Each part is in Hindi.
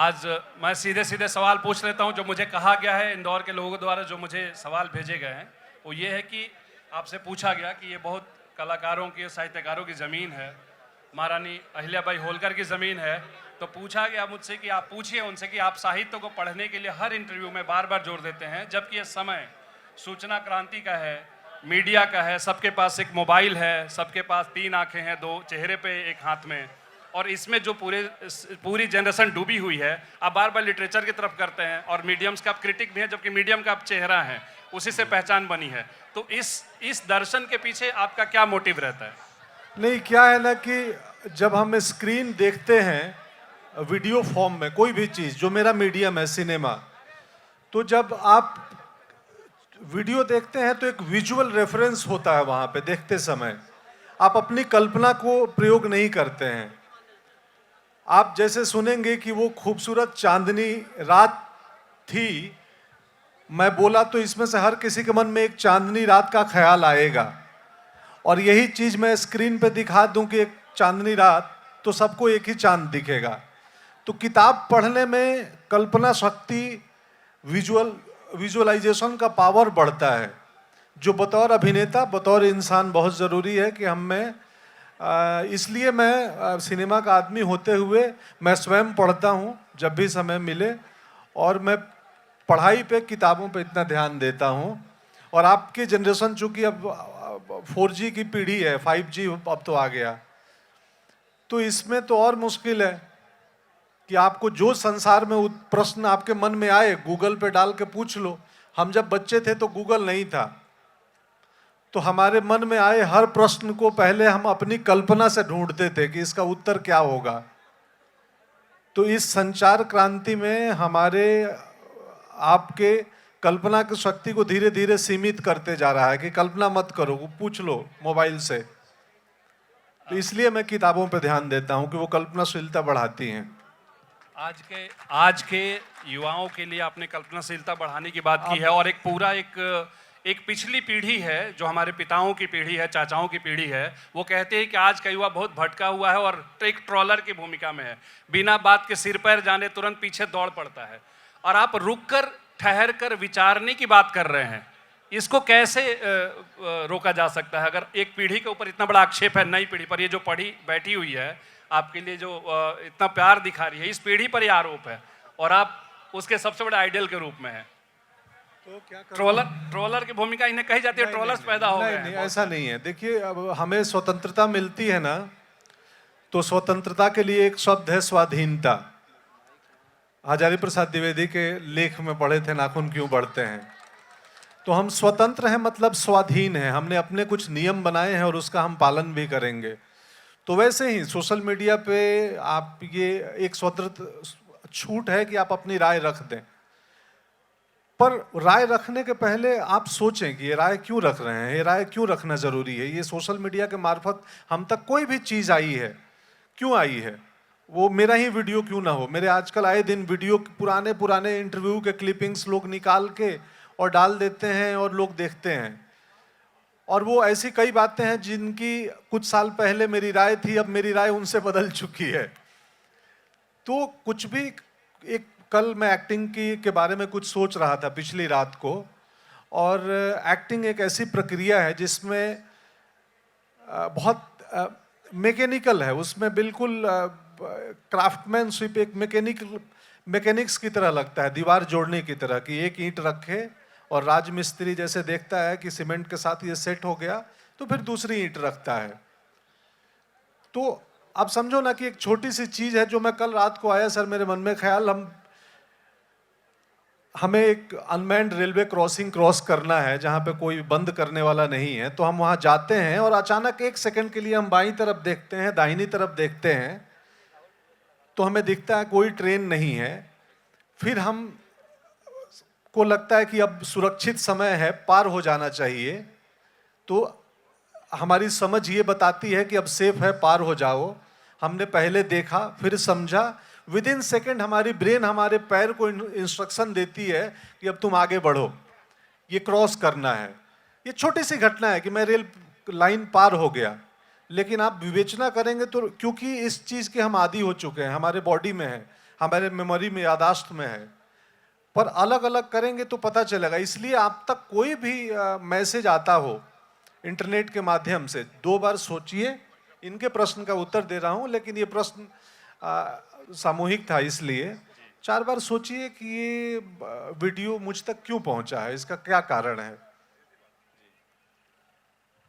आज मैं सीधे सीधे सवाल पूछ लेता हूं जो मुझे कहा गया है इंदौर के लोगों द्वारा, जो मुझे सवाल भेजे गए हैं वो ये है कि आपसे पूछा गया कि ये बहुत कलाकारों की, साहित्यकारों की ज़मीन है, महारानी अहिल्याबाई होलकर की ज़मीन है। तो पूछा गया मुझसे कि आप पूछिए उनसे कि आप साहित्य को पढ़ने के लिए हर इंटरव्यू में बार बार जोर देते हैं, जबकि ये समय सूचना क्रांति का है, मीडिया का है, सबके पास एक मोबाइल है, सबके पास 3 आंखें हैं, 2 चेहरे पे, एक हाथ में, और इसमें जो पूरी जनरेशन डूबी हुई है। आप बार बार लिटरेचर की तरफ करते हैं और मीडियम्स का आप क्रिटिक भी हैं, जबकि मीडियम का आप चेहरा है, उसी से पहचान बनी है। तो इस दर्शन के पीछे आपका क्या मोटिव रहता है? नहीं, क्या है ना कि जब हम स्क्रीन देखते हैं वीडियो फॉर्म में कोई भी चीज़, जो मेरा मीडियम है सिनेमा, तो जब आप वीडियो देखते हैं तो एक विजुअल रेफरेंस होता है वहाँ पे देखते समय। आप अपनी कल्पना को प्रयोग नहीं करते हैं। आप जैसे सुनेंगे कि वो खूबसूरत चांदनी रात थी, मैं बोला तो इसमें से हर किसी के मन में एक चांदनी रात का ख्याल आएगा, और यही चीज़ मैं स्क्रीन पे दिखा दूं कि एक चांदनी रात, तो सबको एक ही चांद दिखेगा। तो किताब पढ़ने में कल्पना शक्ति, विजुअलाइजेशन का पावर बढ़ता है, जो बतौर अभिनेता, बतौर इंसान बहुत ज़रूरी है कि हम में। इसलिए मैं सिनेमा का आदमी होते हुए मैं स्वयं पढ़ता हूँ जब भी समय मिले, और मैं पढ़ाई पे, किताबों पे इतना ध्यान देता हूँ। और आपकी जनरेशन चूँकि अब 4G की पीढ़ी है, 5G अब तो आ गया, तो इसमें तो और मुश्किल है कि आपको जो संसार में प्रश्न आपके मन में आए गूगल पे डाल के पूछ लो। हम जब बच्चे थे तो गूगल नहीं था, तो हमारे मन में आए हर प्रश्न को पहले हम अपनी कल्पना से ढूंढते थे कि इसका उत्तर क्या होगा। तो इस संचार क्रांति में हमारे आपके कल्पना की शक्ति को धीरे धीरे सीमित करते जा रहा है कि कल्पना मत करो, पूछ लो मोबाइल से। तो इसलिए मैं किताबों पर ध्यान देता हूं कि वो कल्पनाशीलता बढ़ाती हैं। आज के युवाओं के लिए आपने कल्पनाशीलता बढ़ाने की बात की है, और एक पूरा एक पिछली पीढ़ी है जो हमारे पिताओं की पीढ़ी है, चाचाओं की पीढ़ी है, वो कहते हैं कि आज का युवा बहुत भटका हुआ है और एक ट्रॉलर की भूमिका में है, बिना बात के सिर पैर जाने तुरंत पीछे दौड़ पड़ता है। और आप रुक कर, ठहर कर विचारने की बात कर रहे हैं, इसको कैसे रोका जा सकता है? अगर एक पीढ़ी के ऊपर इतना बड़ा आक्षेप है, नई पीढ़ी पर, ये जो पढ़ी बैठी हुई है आपके लिए, जो इतना प्यार दिखा रही है, इस पीढ़ी पर ये आरोप है, और आप उसके सबसे बड़े आइडियल के रूप में है। तो क्या ट्रोलर की भूमिका इन्हें कही जाती है, ट्रोलर्स पैदा हो गए हैं। नहीं, ऐसा नहीं है। देखिए, अब हमें स्वतंत्रता मिलती है ना, तो स्वतंत्रता के लिए एक शब्द है स्वाधीनता। हजारी प्रसाद द्विवेदी के लेख में पढ़े थे, नाखून क्यों बढ़ते हैं। तो हम स्वतंत्र हैं मतलब स्वाधीन हैं, हमने अपने कुछ नियम बनाए हैं और उसका हम पालन भी करेंगे। तो वैसे ही सोशल मीडिया पे आप, ये एक स्वतंत्र छूट है कि आप अपनी राय रख दें, पर राय रखने के पहले आप सोचें कि ये राय क्यों रख रहे हैं, ये राय क्यों रखना ज़रूरी है। ये सोशल मीडिया के मार्फत हम तक कोई भी चीज़ आई है, क्यों आई है, वो मेरा ही वीडियो क्यों ना हो। मेरे आजकल आए दिन वीडियो, पुराने इंटरव्यू के क्लिपिंग्स लोग निकाल के और डाल देते हैं और लोग देखते हैं। और वो ऐसी कई बातें हैं जिनकी कुछ साल पहले मेरी राय थी, अब मेरी राय उनसे बदल चुकी है। तो कुछ भी, एक कल मैं एक्टिंग के बारे में कुछ सोच रहा था पिछली रात को, और एक्टिंग एक ऐसी प्रक्रिया है जिसमें बहुत मैकेनिकल है, उसमें बिल्कुल क्राफ्टमैनशिप, एक मैकेनिक्स की तरह लगता है, दीवार जोड़ने की तरह, कि एक ईंट रखे और राजमिस्त्री जैसे देखता है कि सीमेंट के साथ ये सेट हो गया, तो फिर दूसरी ईंट रखता है। तो आप समझो ना कि एक छोटी सी चीज है जो मैं कल रात को आया सर मेरे मन में ख्याल, हमें एक अनमैन्ड रेलवे क्रॉसिंग क्रॉस करना है जहाँ पे कोई बंद करने वाला नहीं है। तो हम वहाँ जाते हैं और अचानक एक सेकंड के लिए हम बाईं तरफ देखते हैं, दाहिनी तरफ देखते हैं, तो हमें दिखता है कोई ट्रेन नहीं है। फिर हम को लगता है कि अब सुरक्षित समय है, पार हो जाना चाहिए। तो हमारी समझ ये बताती है कि अब सेफ है, पार हो जाओ। हमने पहले देखा, फिर समझा, विद इन सेकेंड हमारी ब्रेन हमारे पैर को इंस्ट्रक्शन देती है कि अब तुम आगे बढ़ो, ये क्रॉस करना है। ये छोटी सी घटना है कि मैं रेल लाइन पार हो गया, लेकिन आप विवेचना करेंगे तो क्योंकि इस चीज़ के हम आदी हो चुके हैं, हमारे बॉडी में है, हमारे मेमोरी में, यादाश्त में है, पर अलग अलग करेंगे तो पता चलेगा। इसलिए आप तक कोई भी मैसेज आता हो इंटरनेट के माध्यम से, 2 बार सोचिए। इनके प्रश्न का उत्तर दे रहा हूं, लेकिन ये प्रश्न सामूहिक था, इसलिए 4 बार सोचिए कि ये वीडियो मुझ तक क्यों पहुंचा है, इसका क्या कारण है।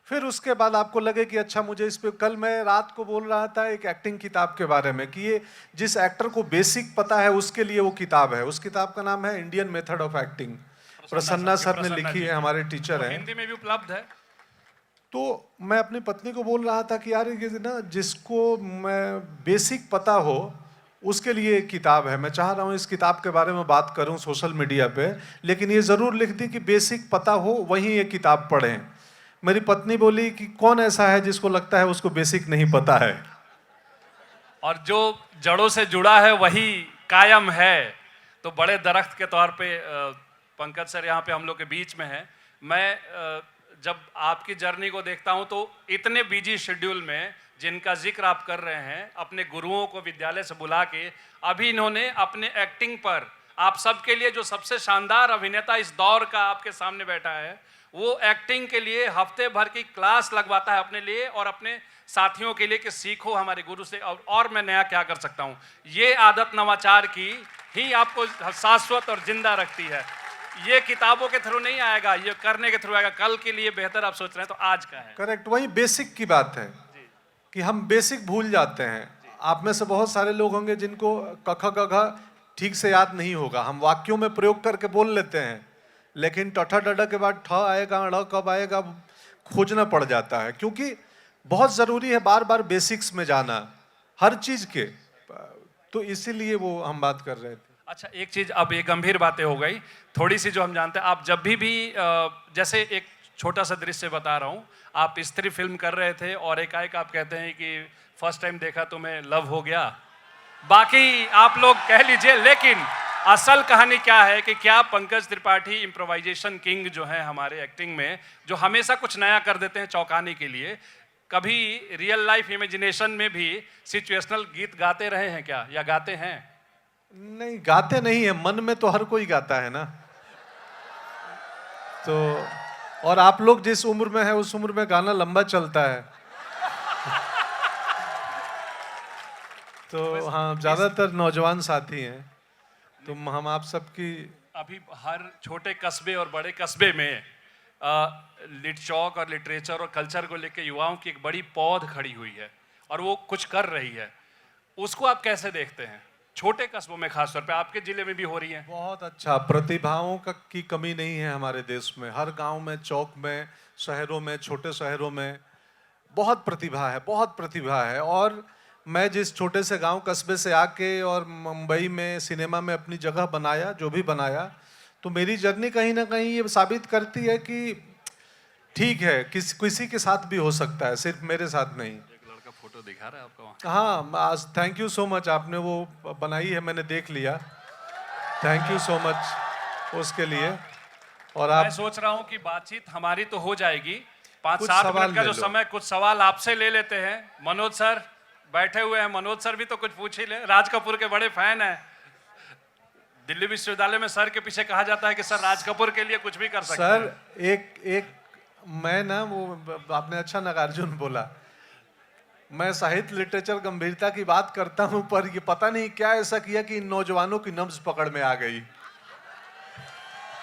फिर उसके बाद आपको लगे कि अच्छा, मुझे इस पे, कल मैं रात को बोल रहा था एक एक्टिंग किताब के बारे में कि ये जिस एक्टर को बेसिक पता है उसके लिए वो किताब है। उस किताब का नाम है Indian method of acting. Prasanna sir ने लिखी है, हमारे टीचर हैं। हिंदी में भी उपलब्ध है। तो मैं अपनी पत्नी को बोल रहा था कि यार ये ना, जिसको मैं बेसिक पता हो उसके लिए एक किताब है। मैं चाह रहा हूँ इस किताब के बारे में बात करूँ सोशल मीडिया पे, लेकिन ये ज़रूर लिख दी कि बेसिक पता हो वहीं ये किताब पढ़ें। मेरी पत्नी बोली कि कौन ऐसा है जिसको लगता है उसको बेसिक नहीं पता है, और जो जड़ों से जुड़ा है वही कायम है। तो बड़े दरख्त के तौर पे पंकज सर यहाँ पे हम लोग के बीच में हैं। मैं जब आपकी जर्नी को देखता हूँ तो इतने बिजी शेड्यूल में जिनका जिक्र आप कर रहे हैं, अपने गुरुओं को विद्यालय से बुला के, अभी इन्होंने अपने एक्टिंग पर, आप सबके लिए जो सबसे शानदार अभिनेता इस दौर का आपके सामने बैठा है, वो एक्टिंग के लिए हफ्ते भर की क्लास लगवाता है अपने लिए और अपने साथियों के लिए कि सीखो हमारे गुरु से, और मैं नया क्या कर सकता हूँ। ये आदत नवाचार की ही आपको शाश्वत और जिंदा रखती है। ये किताबों के थ्रू नहीं आएगा, ये करने के थ्रू आएगा। कल के लिए बेहतर आप सोच रहे हैं तो आज का है। करेक्ट, वही बेसिक की बात है कि हम बेसिक भूल जाते हैं। आप में से बहुत सारे लोग होंगे जिनको कख गघ ठीक से याद नहीं होगा। हम वाक्यों में प्रयोग करके बोल लेते हैं, लेकिन टठा डडा के बाद ठ आएगा, ड़ कब आएगा, खोजना पड़ जाता है। क्योंकि बहुत ज़रूरी है बार बार बेसिक्स में जाना हर चीज़ के। तो इसीलिए वो हम बात कर रहे थे। अच्छा, एक चीज़, अब ये गंभीर बातें हो गई थोड़ी सी जो हम जानते हैं। आप जब भी जैसे एक छोटा सा दृश्य बता रहा हूँ, आप स्त्री फिल्म कर रहे थे और एकाएक आप कहते हैं कि फर्स्ट टाइम देखा तो मैं लव हो गया। बाकी आप लोग कह लीजिए, लेकिन असल कहानी क्या है कि क्या पंकज त्रिपाठी इम्प्रोवाइजेशन किंग जो है हमारे एक्टिंग में, जो हमेशा कुछ नया कर देते हैं चौंकाने के लिए, कभी रियल लाइफ इमेजिनेशन में भी सिचुएशनल गीत गाते रहे हैं क्या, या गाते हैं? नहीं, गाते नहीं है, मन में तो हर कोई गाता है ना। तो और आप लोग जिस उम्र में है उस उम्र में गाना लंबा चलता है। तो हाँ, ज्यादातर नौजवान साथी हैं। तो हम आप सबकी, अभी हर छोटे कस्बे और बड़े कस्बे में लिट चौक और लिटरेचर और कल्चर को लेकर युवाओं की एक बड़ी पौध खड़ी हुई है और वो कुछ कर रही है। उसको आप कैसे देखते हैं? छोटे कस्बों में खासतौर पे, आपके जिले में भी हो रही है। बहुत अच्छा, प्रतिभाओं की कमी नहीं है हमारे देश में। हर गांव में, चौक में, शहरों में, छोटे शहरों में बहुत प्रतिभा है, बहुत प्रतिभा है। और मैं जिस छोटे से गांव कस्बे से आके और मुंबई में सिनेमा में अपनी जगह बनाया, जो भी बनाया, तो मेरी जर्नी कहीं ना कहीं ये साबित करती है कि ठीक है, किसी के साथ भी हो सकता है, सिर्फ मेरे साथ नहीं। एक लड़का फोटो दिखा रहा है आपको वहाँ। हाँ, थैंक यू सो मच, आपने वो बनाई है, मैंने देख लिया। थैंक यू सो मच उसके लिए। और मैं आप, सोच रहा हूँ कि बातचीत हमारी तो हो जाएगी, 5-7 सवाल मिनट का ले जो लो। समय, कुछ सवाल आपसे ले लेते हैं। मनोज सर बैठे हुए हैं, मनोज सर भी तो कुछ पूछ ही ले। राज कपूर के बड़े फैन हैं। दिल्ली विश्वविद्यालय में सर के पीछे कहा जाता है कि सर राज कपूर के लिए कुछ भी कर सकते हैं। सर एक मैं ना, वो आपने अच्छा नागार्जुन बोला, मैं साहित्य लिटरेचर गंभीरता की बात करता हूं, पर ये पता नहीं क्या ऐसा किया कि इन नौजवानों की नब्ज पकड़ में आ गई।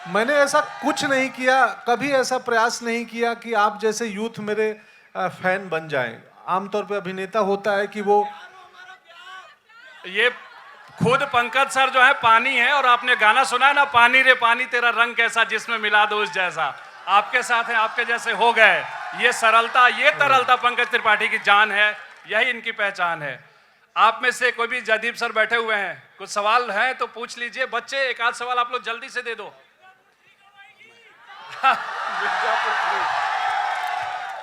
मैंने ऐसा कुछ नहीं किया, कभी ऐसा प्रयास नहीं किया कि आप जैसे यूथ मेरे फैन बन जाएं। आमतौर पे अभिनेता होता है कि वो, ये खुद पंकज सर जो है पानी है, और आपने गाना सुना है ना, पानी रे पानी तेरा रंग कैसा, जिसमें मिला दो उस जैसा। आपके साथ हैं, आपके जैसे हो गए। ये सरलता, ये तरलता पंकज त्रिपाठी की जान है, यही इनकी पहचान है। आप में से कोई भी, जयदीप सर बैठे हुए हैं, कुछ सवाल हैं तो पूछ लीजिए। बच्चे एक आध सवाल आप लोग जल्दी से दे दो।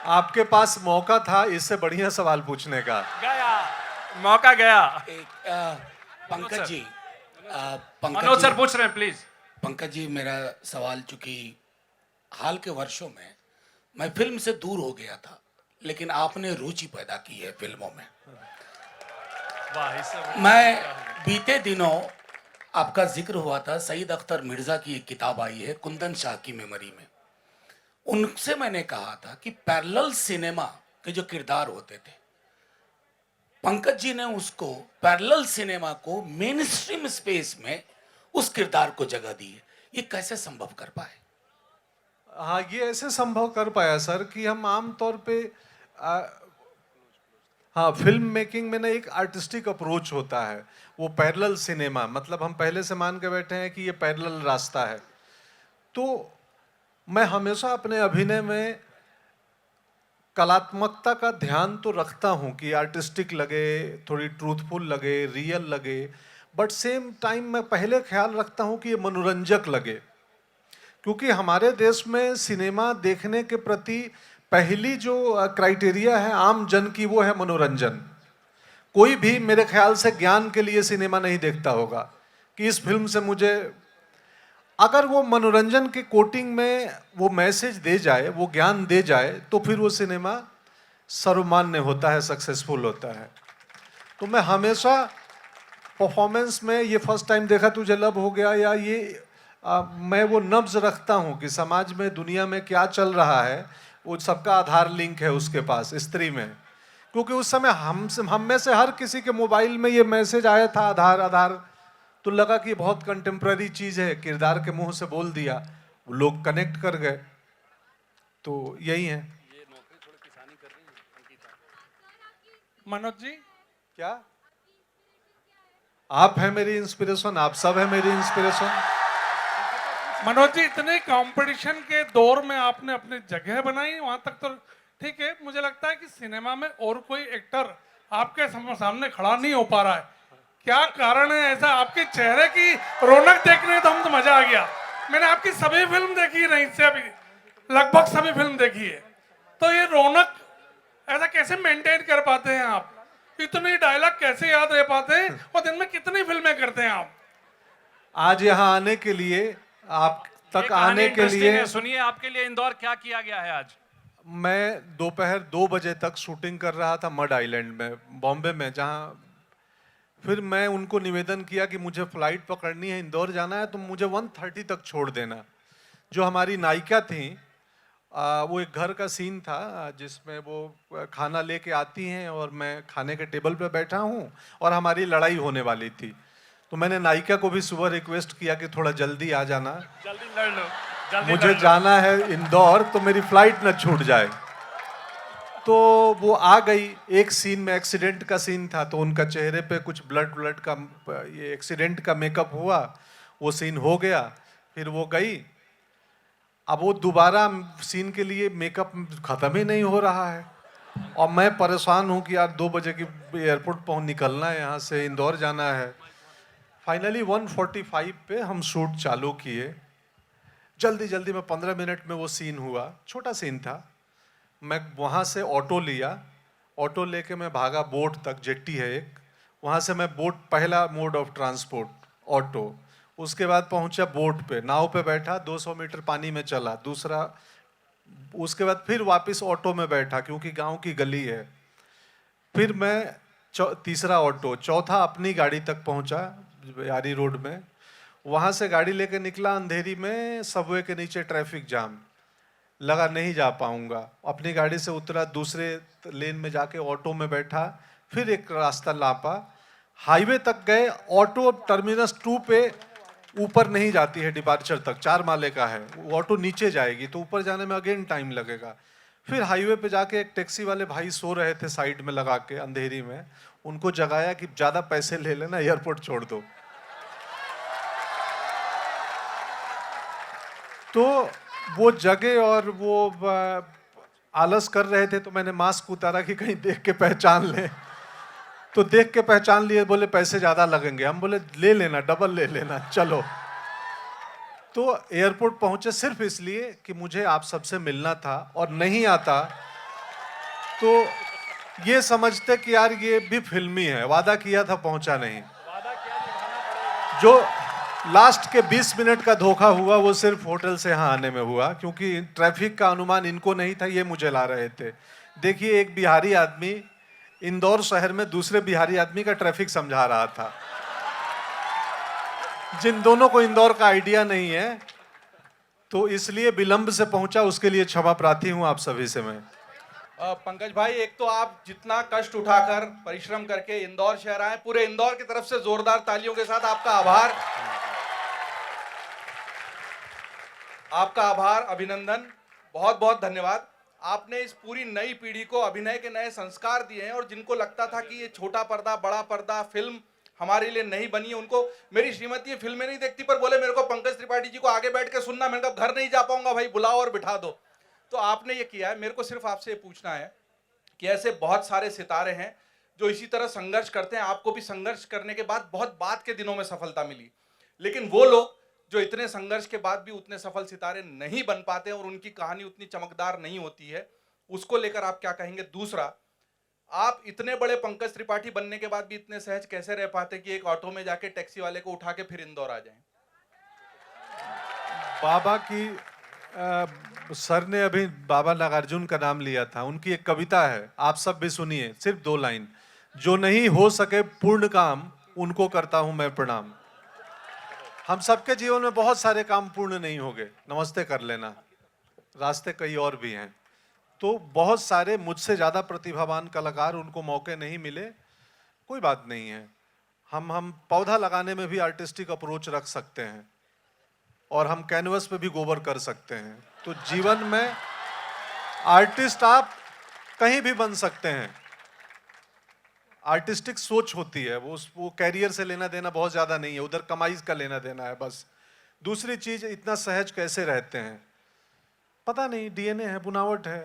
आपके पास मौका था इससे बढ़िया सवाल पूछने का। गया मौका, गया। पंकज जी, मनोज सर पूछ रहे हैं, प्लीज। पंकज जी, मेरा सवाल, चूंकि हाल के वर्षों में मैं फिल्म से दूर हो गया था, लेकिन आपने रुचि पैदा की है फिल्मों में। वाह, इससे मैं बीते दिनों आपका जिक्र हुआ था, सईद अख्तर मिर्जा की एक किताब आई है कुंदन शाह की मेमोरी में। उनसे मैंने कहा था कि पैरेलल सिनेमा के जो किरदार होते थे, पंकज जी ने उसको पैरेलल सिनेमा को मेन स्ट्रीम स्पेस में उस किरदार को जगह दी है। ये कैसे संभव कर पाए? हाँ, ये ऐसे संभव कर पाया सर कि हम आम तौर पे आ, हाँ, फिल्म मेकिंग में ना एक आर्टिस्टिक अप्रोच होता है। वो पैरेलल सिनेमा मतलब हम पहले से मान के बैठे हैं कि ये पैरेलल रास्ता है। तो मैं हमेशा अपने अभिनय में कलात्मकता का ध्यान तो रखता हूँ कि आर्टिस्टिक लगे, थोड़ी ट्रूथफुल लगे, रियल लगे, बट सेम टाइम मैं पहले ख्याल रखता हूँ कि ये मनोरंजक लगे, क्योंकि हमारे देश में सिनेमा देखने के प्रति पहली जो क्राइटेरिया है आम जन की, वो है मनोरंजन। कोई भी मेरे ख्याल से ज्ञान के लिए सिनेमा नहीं देखता होगा कि इस फिल्म से मुझे, अगर वो मनोरंजन के कोटिंग में वो मैसेज दे जाए, वो ज्ञान दे जाए, तो फिर वो सिनेमा सर्वमान्य होता है, सक्सेसफुल होता है। तो मैं हमेशा परफॉर्मेंस में ये फर्स्ट टाइम देखा तुझे लब हो गया, या ये मैं वो नब्ज रखता हूँ कि समाज में, दुनिया में क्या चल रहा है, वो सबका आधार लिंक है उसके पास, स्त्री में। क्योंकि उस समय हम में से हर किसी के मोबाइल में ये मैसेज आया था, आधार आधार, तो लगा कि बहुत कंटेम्प्रेरी चीज है, किरदार के मुंह से बोल दिया, लोग कनेक्ट कर गए। तो यही है। मनोज जी, क्या आप है मेरी इंस्पिरेशन, आप सब है मेरी इंस्पिरेशन। मनोज जी, इतने कंपटीशन के दौर में आपने अपनी जगह बनाई, वहां तक तो ठीक है। मुझे लगता है कि सिनेमा में और कोई एक्टर आपके सामने खड़ा नहीं हो पा रहा है। क्या कारण है ऐसा? आपके चेहरे की रौनक देखने तो हम तो मजा आ गया। मैंने आपकी सभी फिल्म देखी है, नहीं से अभी लगभग सभी फिल्म देखी है। तो ये रौनक ऐसा कैसे मेंटेन कर पाते हैं आप? इतने डायलॉग कैसे याद रह पाते हैं और दिन में कितनी फिल्में करते हैं आप? आज यहाँ आने के लिए, आप ये तक कहानी आने के interesting लिए, है। सुनिए, आपके लिए इंदौर क्या किया गया है आज? मैं दोपहर 2 बजे तक शूटिंग कर रहा था मड आइलैंड में, बॉम्बे में, जहाँ फिर मैं उनको निवेदन किया कि मुझे फ्लाइट पकड़नी है, इंदौर जाना है, तो मुझे 1:30 तक छोड़ देना। जो हमारी नायिका थी, वो एक घर का सीन था जिसमें वो खाना लेके आती हैं और मैं खाने के टेबल पे बैठा हूँ और हमारी लड़ाई होने वाली थी। तो मैंने नायिका को भी सुबह रिक्वेस्ट किया कि थोड़ा जल्दी आ जाना, जल्दी लड़ लो, जल्दी मुझे लड़ लो। जाना है इंदौर, तो मेरी फ्लाइट न छूट जाए। तो वो आ गई। एक सीन में एक्सीडेंट का सीन था, तो उनका चेहरे पे कुछ ब्लड का, ये एक्सीडेंट का मेकअप हुआ, वो सीन हो गया। फिर वो गई। अब वो दोबारा सीन के लिए मेकअप खत्म ही नहीं हो रहा है, और मैं परेशान हूँ कि यार 2 बजे की एयरपोर्ट पहुँच निकलना है, यहाँ से इंदौर जाना है। फाइनली 1:45 पे हम शूट चालू किए। जल्दी जल्दी में 15 मिनट में वो सीन हुआ, छोटा सीन था। मैं वहाँ से ऑटो लिया, ऑटो लेके मैं भागा बोट तक, जेट्टी है एक, वहाँ से मैं बोट, पहला मोड ऑफ ट्रांसपोर्ट ऑटो, उसके बाद पहुँचा बोट पे, नाव पे बैठा, 200 मीटर पानी में चला, दूसरा, उसके बाद फिर वापस ऑटो में बैठा क्योंकि गांव की गली है। फिर मैं तीसरा ऑटो, चौथा अपनी गाड़ी तक पहुँचा यारी रोड में, वहाँ से गाड़ी लेके निकला, अंधेरी में सबवे के नीचे ट्रैफिक जाम लगा, नहीं जा पाऊंगा। अपनी गाड़ी से उतरा, दूसरे लेन में जाके ऑटो में बैठा, फिर एक रास्ता नापा, हाईवे तक गए। ऑटो टर्मिनस 2 पे ऊपर नहीं जाती है, डिपार्चर तक 4 माले का है, वो ऑटो नीचे जाएगी, तो ऊपर जाने में अगेन टाइम लगेगा। फिर हाईवे पे जाके एक टैक्सी वाले भाई सो रहे थे साइड में लगा के अंधेरी में, उनको जगाया कि ज़्यादा पैसे ले लेना, एयरपोर्ट छोड़ दो। तो वो जगह और वो आलस कर रहे थे, तो मैंने मास्क उतारा कि कहीं देख के पहचान ले। तो देख के पहचान लिए, बोले पैसे ज़्यादा लगेंगे। हम बोले ले लेना, डबल ले लेना, चलो। तो एयरपोर्ट पहुंचे सिर्फ इसलिए कि मुझे आप सबसे मिलना था, और नहीं आता तो ये समझते कि यार ये भी फिल्मी है, वादा किया था पहुंचा नहीं। जो लास्ट के 20 मिनट का धोखा हुआ वो सिर्फ होटल से यहाँ आने में हुआ, क्योंकि ट्रैफिक का अनुमान इनको नहीं था, ये मुझे ला रहे थे। देखिए, एक बिहारी आदमी इंदौर शहर में दूसरे बिहारी आदमी का ट्रैफिक समझा रहा था। जिन दोनों को इंदौर का आइडिया नहीं है, तो इसलिए विलंब से पहुंचा, उसके लिए क्षमा प्रार्थी हूं आप सभी से मैं। पंकज भाई, एक तो आप जितना कष्ट उठाकर परिश्रम करके इंदौर शहर आए, पूरे इंदौर की तरफ से जोरदार तालियों के साथ आपका आभार, अभिनंदन, बहुत बहुत धन्यवाद। आपने इस पूरी नई पीढ़ी को अभिनय के नए संस्कार दिए हैं, और जिनको लगता था कि ये छोटा पर्दा बड़ा पर्दा फिल्म हमारे लिए नहीं बनी है, उनको, मेरी श्रीमती फिल्में नहीं देखती पर बोले मेरे को पंकज त्रिपाठी जी को आगे बैठ के सुनना, मैंने कहा घर नहीं जा पाऊंगा भाई, बुलाओ और बिठा दो। तो आपने ये किया है। मेरे को सिर्फ आपसे ये पूछना है कि ऐसे बहुत सारे सितारे हैं जो इसी तरह संघर्ष करते हैं, आपको भी संघर्ष करने के बाद बहुत बाद के दिनों में सफलता मिली, लेकिन वो लोग जो इतने संघर्ष के बाद भी उतने सफल सितारे नहीं बन पाते और उनकी कहानी उतनी चमकदार नहीं होती है, उसको लेकर आप क्या कहेंगे? दूसरा, आप इतने बड़े पंकज त्रिपाठी बनने के बाद भी इतने सहज कैसे रह पाते कि एक ऑटो में जाके टैक्सी वाले को उठा के फिर इंदौर आ जाएं? बाबा की सर ने अभी बाबा नागार्जुन का नाम लिया था, उनकी एक कविता है, आप सब भी सुनिए, सिर्फ 2 लाइन। जो नहीं हो सके पूर्ण काम, उनको करता हूं मैं प्रणाम। हम सबके जीवन में बहुत सारे काम पूर्ण नहीं होंगे, नमस्ते कर लेना, रास्ते कई और भी हैं। तो बहुत सारे मुझसे ज़्यादा प्रतिभावान कलाकार, उनको मौके नहीं मिले, कोई बात नहीं है। हम पौधा लगाने में भी आर्टिस्टिक अप्रोच रख सकते हैं, और हम कैनवस पे भी गोबर कर सकते हैं। तो जीवन में आर्टिस्ट आप कहीं भी बन सकते हैं। आर्टिस्टिक सोच होती है, वो कैरियर से लेना देना बहुत ज़्यादा नहीं है, उधर कमाई का लेना देना है बस। दूसरी चीज़, इतना सहज कैसे रहते हैं? पता नहीं, डीएनए है, बुनावट है,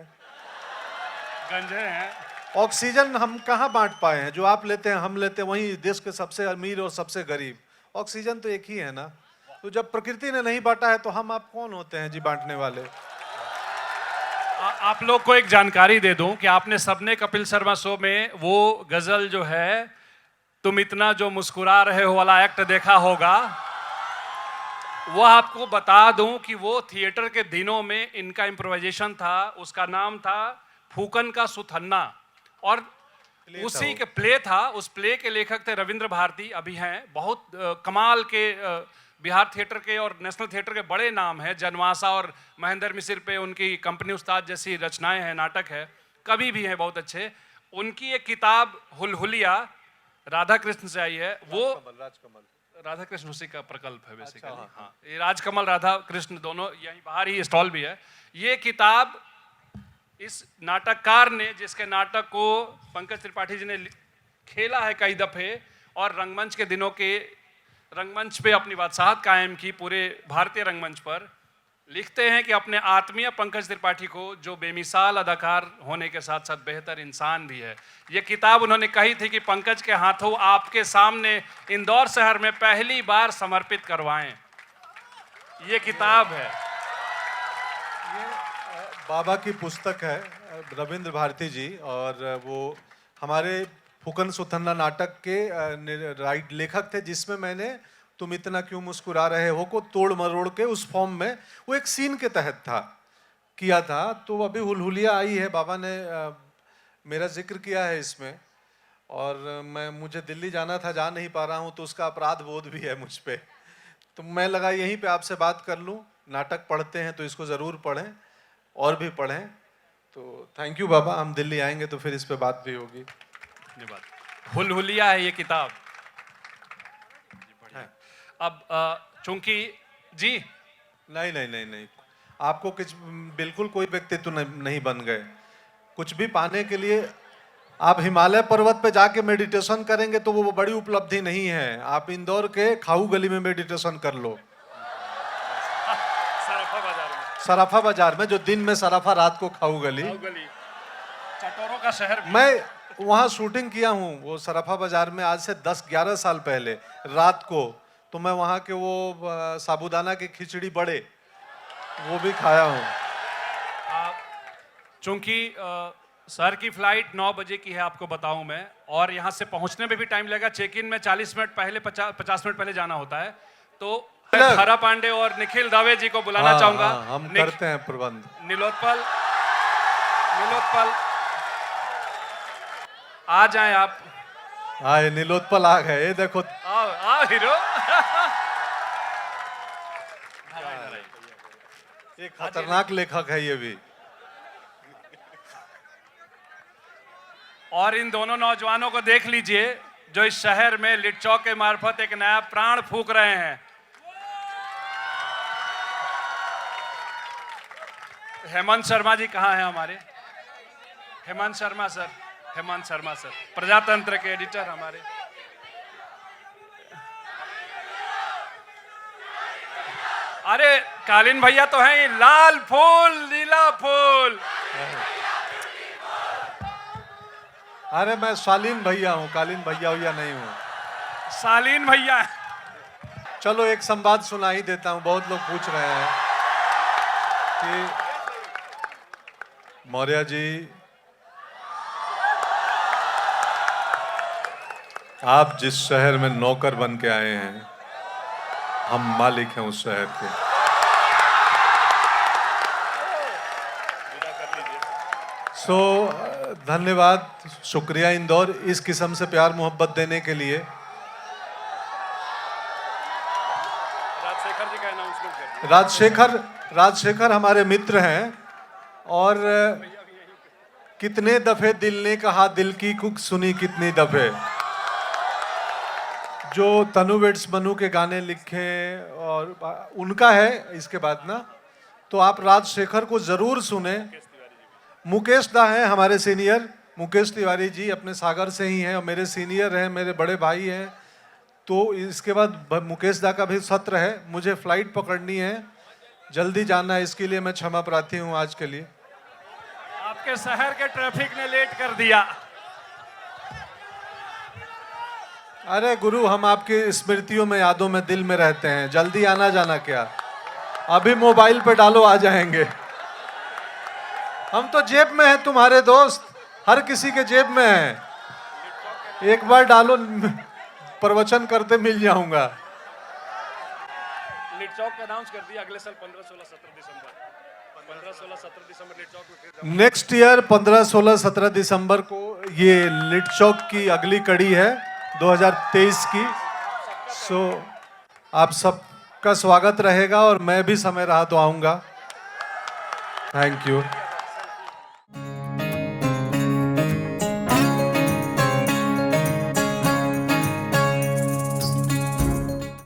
गंजे हैं। ऑक्सीजन हम कहाँ बांट पाए हैं? जो आप लेते हैं हम लेते हैं, वहीं देश के सबसे अमीर और सबसे गरीब, ऑक्सीजन तो एक ही है ना। तो जब प्रकृति ने नहीं बांटा है तो हम आप कौन होते हैं जी बांटने वाले? आप लोग को एक जानकारी दे दूं कि आपने सबने कपिल शर्मा शो में वो गजल जो है तुम इतना जो मुस्कुरा रहे हो वाला एक्ट देखा होगा। वो आपको बता दूं कि वो थिएटर के दिनों में इनका इम्प्रोवाइजेशन था, उसका नाम था फूकन का सुथन्ना, और उसी के प्ले था। उस प्ले के लेखक थे रविंद्र भारती, अभी हैं, बहुत कमाल के बिहार थिएटर के और नेशनल थिएटर के बड़े नाम हैं। जनवासा और महेंद्र मिसिर पे उनकी कंपनी उस्ताद जैसी रचनाएं हैं, नाटक है, कवि भी हैं बहुत अच्छे। उनकी एक किताब हुलहुलिया राधा कृष्ण से आई है, वो राधा कृष्ण उसी का प्रकल्प है बेसिकली। अच्छा, हाँ, ये राजकमल राधा कृष्ण दोनों यहीं बाहर ही स्टॉल भी है। ये किताब इस नाटककार ने, जिसके नाटक को पंकज त्रिपाठी जी ने खेला है कई दफे और रंगमंच के दिनों के रंगमंच पे अपनी बादशाहत कायम की पूरे भारतीय रंगमंच पर, लिखते हैं कि अपने आत्मीय पंकज त्रिपाठी को, जो बेमिसाल अदाकार होने के साथ साथ बेहतर इंसान भी है। ये किताब उन्होंने कही थी कि पंकज के हाथों आपके सामने इंदौर शहर में पहली बार समर्पित करवाएं। ये किताब है, बाबा की पुस्तक है, रविंद्र भारती जी, और वो हमारे फूकन सुथन्ना नाटक के लेखक थे, जिसमें मैंने तुम इतना क्यों मुस्कुरा रहे हो को तोड़ मरोड़ के उस फॉर्म में, वो एक सीन के तहत था, किया था। तो अभी हुलहुलिया आई है, बाबा ने मेरा जिक्र किया है इसमें, और मुझे दिल्ली जाना था, जा नहीं पा रहा हूँ, तो उसका अपराध बोध भी है मुझ पे। तो मैं लगा यहीं पे आपसे बात कर लूँ। नाटक पढ़ते हैं तो इसको ज़रूर पढ़ें, और भी पढ़ें। तो थैंक यू बाबा, हम दिल्ली आएंगे तो फिर इस पे बात भी होगी। धन्यवाद। हुलहुलिया है ये किताब। अब चूंकि जी नहीं नहीं नहीं नहीं, आपको कुछ बिल्कुल कोई व्यक्तित्व नहीं बन गए। कुछ भी पाने के लिए आप हिमालय पर्वत पे जाके मेडिटेशन करेंगे तो वो बड़ी उपलब्धि नहीं है। आप इंदौर के खाऊ गली में मेडिटेशन कर लो, सराफा बाजार में, सराफा बाजार में, जो दिन में सराफा, रात को खाऊ गली, चटोरों का शहर भी। मैं वहाँ शूटिंग किया हूँ वो सराफा बाजार में, आज से 10-11 साल पहले रात को। तो मैं वहाँ के वो साबूदाना की खिचड़ी बड़े वो भी खाया हूँ। चूंकि सर की फ्लाइट 9 बजे की है, आपको बताऊं मैं, और यहाँ से पहुँचने में भी टाइम लगेगा। चेक इन में 40 मिनट पहले 50 मिनट पहले जाना होता है। तो हरा पांडे और निखिल दवे जी को बुलाना चाहूंगा। हम करते हैं प्रबंध। नीलोत्पल आ जाएं आप। आए नीलोत्पल आ गए, ये देखो। आओ आओ हीरो। ये खतरनाक लेखक है ये भी। और इन दोनों नौजवानों को देख लीजिए जो इस शहर में लिट चौक के मार्फत एक नया प्राण फूंक रहे हैं। हेमंत शर्मा जी कहाँ हैं हमारे? हेमंत शर्मा सर, हेमंत शर्मा सर प्रजातंत्र के एडिटर हमारे। अरे कालीन भैया तो हैं ही, लाल फूल नीला फूल। अरे मैं शालीन भैया हूँ, कालीन भैया नहीं हूँ। शालीन भैया। चलो एक संवाद सुना ही देता हूँ। बहुत लोग पूछ रहे हैं कि मौर्य जी आप जिस शहर में नौकर बन के आए हैं, हम मालिक हैं उस शहर के। सो धन्यवाद, शुक्रिया इंदौर इस किस्म से प्यार मोहब्बत देने के लिए। राजशेखर जी का अनाउंसमेंट कर दिया। राजशेखर हमारे मित्र हैं और कितने दफे दिल ने कहा दिल की कुक सुनी कितनी दफे। जो तनु वेट्स मनु के गाने लिखे और उनका है इसके बाद ना, तो आप राजशेखर को जरूर सुने। मुकेश दा हैं हमारे सीनियर, मुकेश तिवारी जी अपने सागर से ही हैं और मेरे सीनियर हैं, मेरे बड़े भाई हैं। तो इसके बाद मुकेश दा का भी सत्र है। मुझे फ्लाइट पकड़नी है, जल्दी जाना है, इसके लिए मैं क्षमा प्रार्थी हूँ आज के लिए। आपके शहर के ट्रैफिक ने लेट कर दिया। अरे गुरु, हम आपकी स्मृतियों में यादों में दिल में रहते हैं, जल्दी आना जाना क्या, अभी मोबाइल पे डालो आ जाएंगे। हम तो जेब में हैं तुम्हारे दोस्त, हर किसी के जेब में है। एक बार डालो, प्रवचन करते मिल जाऊंगा। लिट चौक का अनाउंस कर दिया अगले साल 15, 16, 17 दिसंबर। 15, 16, 17 दिसंबर लिट चौक में फिर नेक्स्ट ईयर 15, 16, 17 दिसंबर को ये लिट चौक की अगली कड़ी है 2023 की। सो आप सबका स्वागत रहेगा और मैं भी समय रहा तो आऊंगा। Thank you.